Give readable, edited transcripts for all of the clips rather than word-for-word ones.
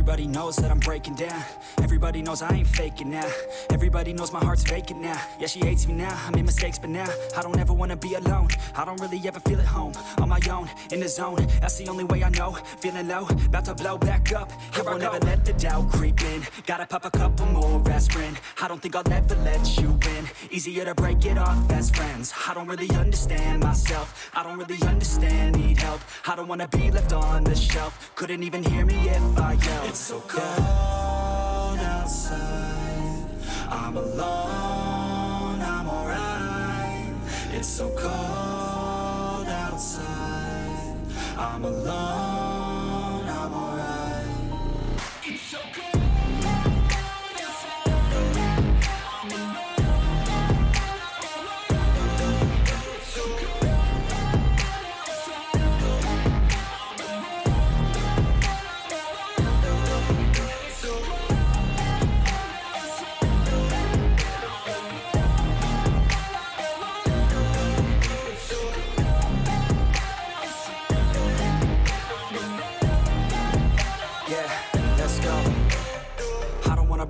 Everybody knows that I'm breaking down. Everybody knows I ain't faking now. Everybody knows my heart's vacant now. Yeah, she hates me now, I made mistakes but now I don't ever wanna be alone. I don't really ever feel at home. On my own, in the zone, that's the only way I know. Feeling low, about to blow back up. Here I won't ever let the doubt creep in. Gotta pop a couple more aspirin. I don't think I'll ever let you in. Easier to break it off best friends. I don't really understand myself. I don't really understand, need help. I don't wanna be left on the shelf. Couldn't even hear me if I yelled. It's so cold outside. I'm alone, I'm alright. It's so cold outside. I'm alone, I'm alright. It's so cold.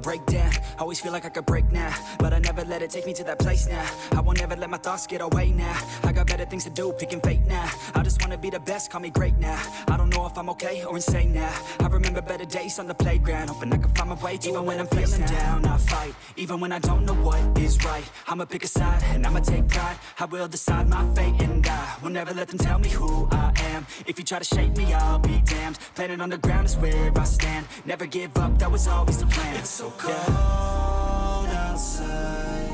Break down, always feel like I could break now, but I never let it take me to that place now. I won't ever let my thoughts get away now. I got better things to do, picking fate now. I just wanna be the best, call me great now. I don't know if I'm okay or insane now. I remember better days on the playground, hoping I can find my way to even when I'm feeling down, I fight, even when I don't know what is right. I'ma pick a side, and I'ma take pride. I will decide my fate, and I will never let them tell me who I am. If you try to shape me, I'll be damned. Planet on the ground is where I stand. Never give up, that was always the plan. It's so cold outside.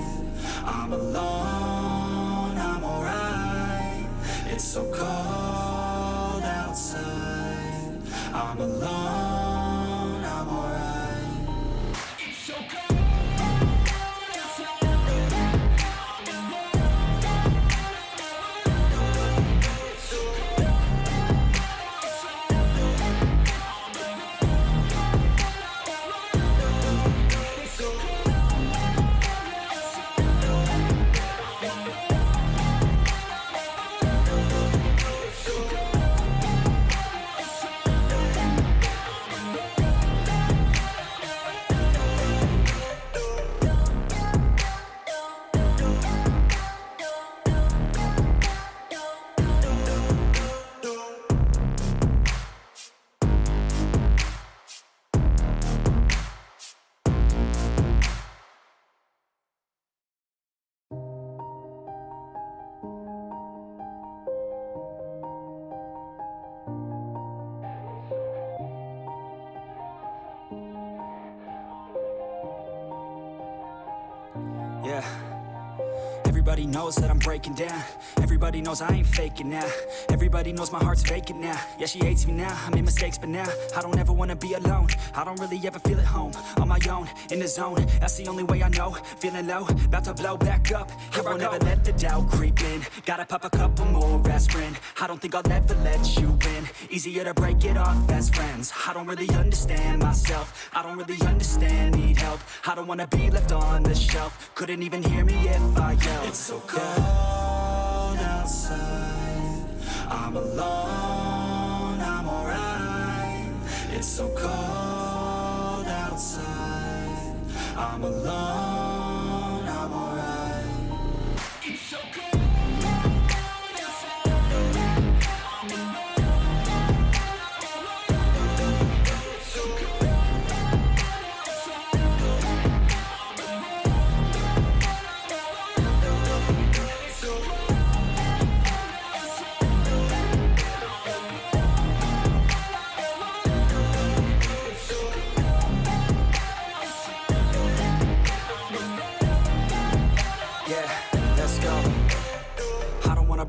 I'm alone, I'm alright. It's so cold outside. I'm alone, I'm alright. It's so cold. Yeah. Everybody knows that I'm breaking down. Everybody knows I ain't faking now. Everybody knows my heart's vacant now. Yeah, she hates me now, I made mistakes but now I don't ever wanna be alone. I don't really ever feel at home. On my own, in the zone, that's the only way I know. Feeling low, about to blow back up. Here I won't ever let the doubt creep in. Gotta pop a couple more aspirin. I don't think I'll ever let you in. Easier to break it off best friends. I don't really understand myself. I don't really understand, need help. I don't wanna be left on the shelf. Couldn't even hear me if I yelled. It's so cold outside. I'm alone, I'm alright. It's so cold outside. I'm alone, I'm alright. It's so cold.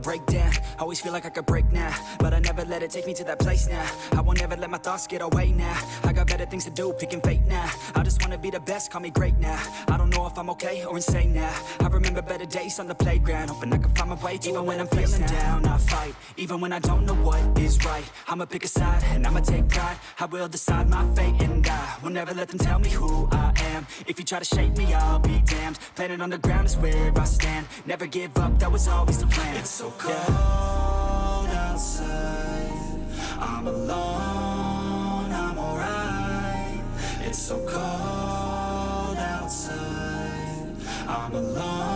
Break down, always feel like I could break now, but I never let it take me to that place now. I won't ever let my thoughts get away now. I got better things to do, picking fate now. I just wanna be the best, call me great now. I don't know if I'm okay or insane now. I remember better days on the playground, hoping I can find my way to even when I'm feeling down, I fight, even when I don't know what is right. I'ma pick a side, and I'ma take pride. I will decide my fate, and I will never let them tell me who I am. If you try to shape me, I'll be damned. Planet on the ground is where I stand. Never give up, that was always the plan. It's so cold outside. I'm alone, I'm alright. It's so cold outside, I'm alone